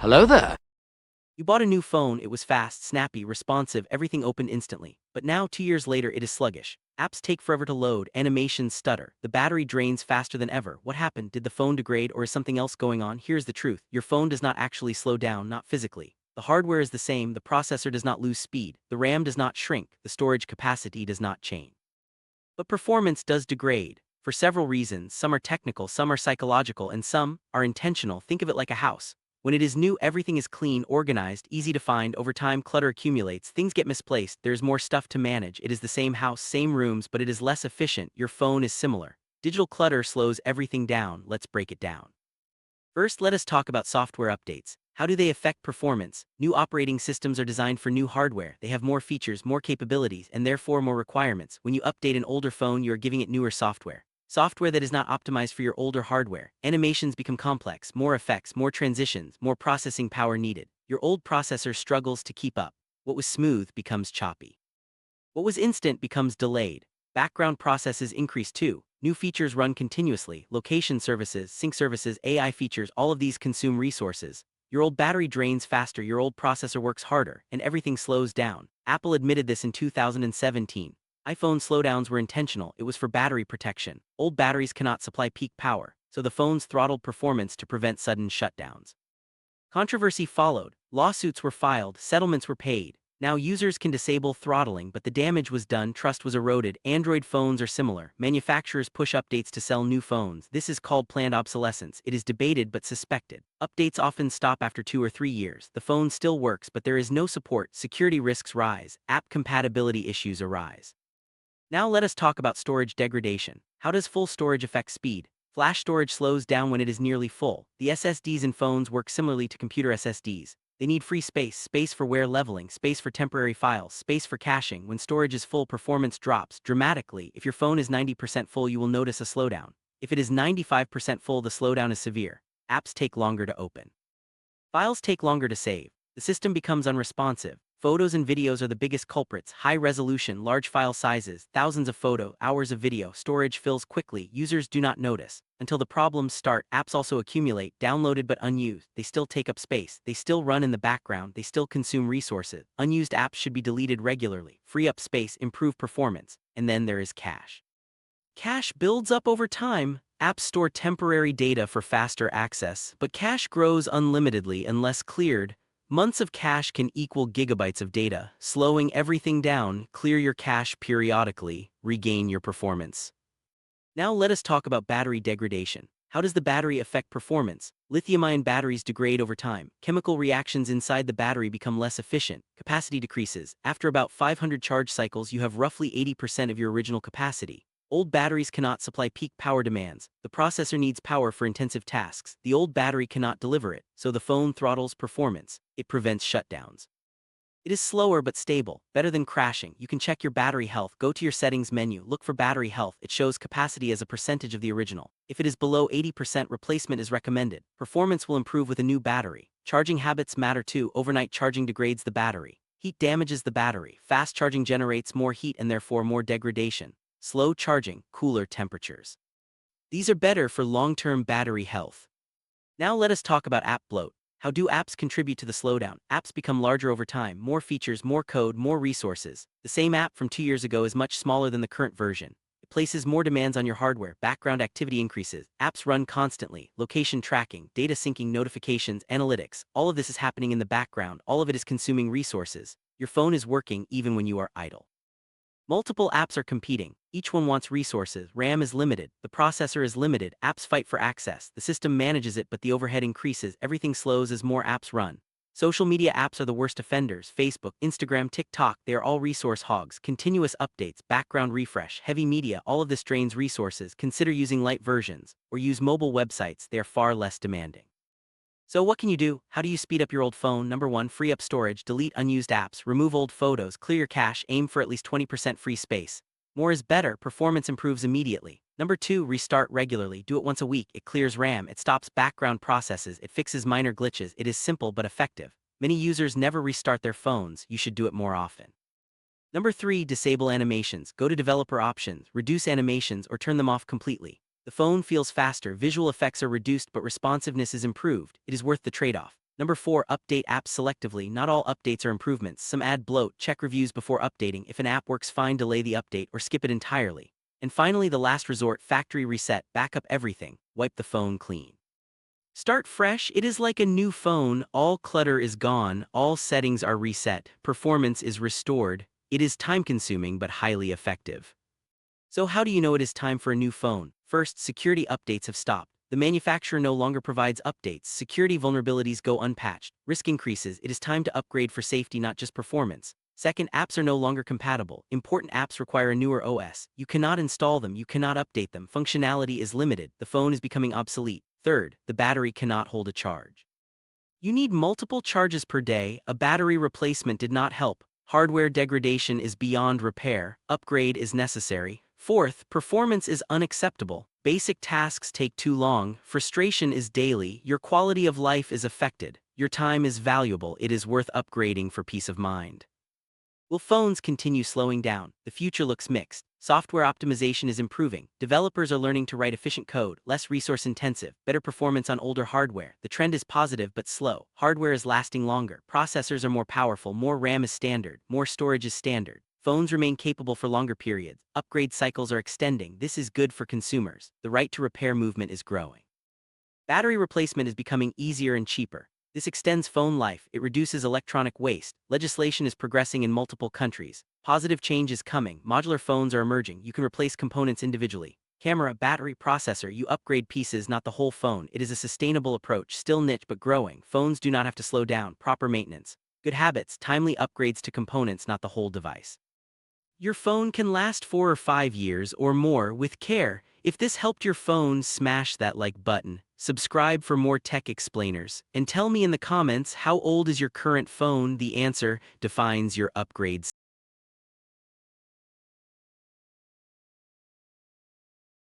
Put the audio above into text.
Hello there. You bought a new phone, it was fast, snappy, responsive, everything opened instantly. But now, 2 years later, it is sluggish. Apps take forever to load, animations stutter, the battery drains faster than ever. What happened? Did the phone degrade or is something else going on? Here's the truth. Your phone does not actually slow down, not physically. The hardware is the same, the processor does not lose speed, the RAM does not shrink, the storage capacity does not change. But performance does degrade. For several reasons, some are technical, some are psychological, and some are intentional. Think of it like a house. When it is new, everything is clean, organized, easy to find. Over time, clutter accumulates, things get misplaced, there's more stuff to manage. It is the same house, same rooms, but it is less efficient. Your phone is similar. Digital clutter slows everything down. Let's break it down. First, let us talk about software updates. How do they affect performance? New operating systems are designed for new hardware. They have more features, more capabilities, and therefore more requirements. When you update an older phone, you are giving it newer software. Software that is not optimized for your older hardware. Animations become complex, more effects, more transitions, more processing power needed. Your old processor struggles to keep up. What was smooth becomes choppy. What was instant becomes delayed. Background processes increase too. New features run continuously. Location services, sync services, AI features, all of these consume resources. Your old battery drains faster, your old processor works harder, and everything slows down. Apple admitted this in 2017. iPhone slowdowns were intentional, it was for battery protection. Old batteries cannot supply peak power, so the phones throttled performance to prevent sudden shutdowns. Controversy followed. Lawsuits were filed, settlements were paid. Now users can disable throttling, but the damage was done, trust was eroded. Android phones are similar. Manufacturers push updates to sell new phones. This is called planned obsolescence. It is debated but suspected. Updates often stop after 2 or 3 years. The phone still works, but there is no support. Security risks rise. App compatibility issues arise. Now let us talk about storage degradation. How does full storage affect speed? Flash storage slows down when it is nearly full. The SSDs in phones work similarly to computer SSDs. They need free space, space for wear leveling, space for temporary files, space for caching. When storage is full, performance drops dramatically. If your phone is 90% full, you will notice a slowdown. If it is 95% full, the slowdown is severe. Apps take longer to open. Files take longer to save. The system becomes unresponsive. Photos and videos are the biggest culprits. High resolution, large file sizes, thousands of photo, hours of video, storage fills quickly, users do not notice. Until the problems start, apps also accumulate, downloaded but unused. They still take up space, they still run in the background, they still consume resources. Unused apps should be deleted regularly, free up space, improve performance. And then there is cache. Cache builds up over time. Apps store temporary data for faster access, but cache grows unlimitedly unless cleared. Months of cache can equal gigabytes of data, slowing everything down. Clear your cache periodically, regain your performance. Now let us talk about battery degradation. How does the battery affect performance? Lithium-ion batteries degrade over time. Chemical reactions inside the battery become less efficient. Capacity decreases. After about 500 charge cycles, you have roughly 80% of your original capacity. Old batteries cannot supply peak power demands. The processor needs power for intensive tasks. The old battery cannot deliver it, so the phone throttles performance. It prevents shutdowns. It is slower but stable, better than crashing. You can check your battery health. Go to your settings menu, look for battery health. It shows capacity as a percentage of the original. If it is below 80%, replacement is recommended. Performance will improve with a new battery. Charging habits matter too. Overnight charging degrades the battery. Heat damages the battery. Fast charging generates more heat and therefore more degradation. Slow charging, cooler temperatures. These are better for long-term battery health. Now let us talk about app bloat. How do apps contribute to the slowdown? Apps become larger over time, more features, more code, more resources. The same app from 2 years ago is much smaller than the current version. It places more demands on your hardware, background activity increases, apps run constantly, location tracking, data syncing, notifications, analytics. All of this is happening in the background, all of it is consuming resources. Your phone is working even when you are idle. Multiple apps are competing. Each one wants resources. RAM is limited. The processor is limited. Apps fight for access. The system manages it, but the overhead increases. Everything slows as more apps run. Social media apps are the worst offenders. Facebook, Instagram, TikTok, they are all resource hogs. Continuous updates, background refresh, heavy media, all of this drains resources. Consider using light versions, or use mobile websites. They are far less demanding. So what can you do? How do you speed up your old phone? Number 1, free up storage, delete unused apps, remove old photos, clear your cache, aim for at least 20% free space. More is better, performance improves immediately. Number 2, restart regularly, do it once a week, it clears RAM, it stops background processes, it fixes minor glitches, it is simple but effective. Many users never restart their phones, you should do it more often. Number 3, disable animations, go to developer options, reduce animations or turn them off completely. The phone feels faster, visual effects are reduced but responsiveness is improved. It is worth the trade-off. Number 4. Update apps selectively. Not all updates are improvements. Some add bloat. Check reviews before updating. If an app works fine, delay the update or skip it entirely. And finally, the last resort, factory reset. Back up everything. Wipe the phone clean. Start fresh. It is like a new phone. All clutter is gone. All settings are reset. Performance is restored. It is time-consuming but highly effective. So how do you know it is time for a new phone? First, security updates have stopped. The manufacturer no longer provides updates. Security vulnerabilities go unpatched. Risk increases. It is time to upgrade for safety, not just performance. Second, apps are no longer compatible. Important apps require a newer OS. You cannot install them. You cannot update them. Functionality is limited. The phone is becoming obsolete. Third, the battery cannot hold a charge. You need multiple charges per day. A battery replacement did not help. Hardware degradation is beyond repair. Upgrade is necessary. Fourth, performance is unacceptable. Basic tasks take too long. Frustration is daily. Your quality of life is affected. Your time is valuable. It is worth upgrading for peace of mind. Will phones continue slowing down? The future looks mixed. Software optimization is improving. Developers are learning to write efficient code, less resource-intensive, better performance on older hardware. The trend is positive but slow. Hardware is lasting longer. Processors are more powerful. More RAM is standard. More storage is standard. Phones remain capable for longer periods. Upgrade cycles are extending. This is good for consumers. The right to repair movement is growing. Battery replacement is becoming easier and cheaper. This extends phone life. It reduces electronic waste. Legislation is progressing in multiple countries. Positive change is coming. Modular phones are emerging. You can replace components individually. Camera, battery, processor. You upgrade pieces, not the whole phone. It is a sustainable approach, still niche but growing. Phones do not have to slow down. Proper maintenance. Good habits, timely upgrades to components, not the whole device. Your phone can last 4 or 5 years or more with care. If this helped your phone, smash that like button, subscribe for more tech explainers, and tell me in the comments how old is your current phone. The answer defines your upgrades.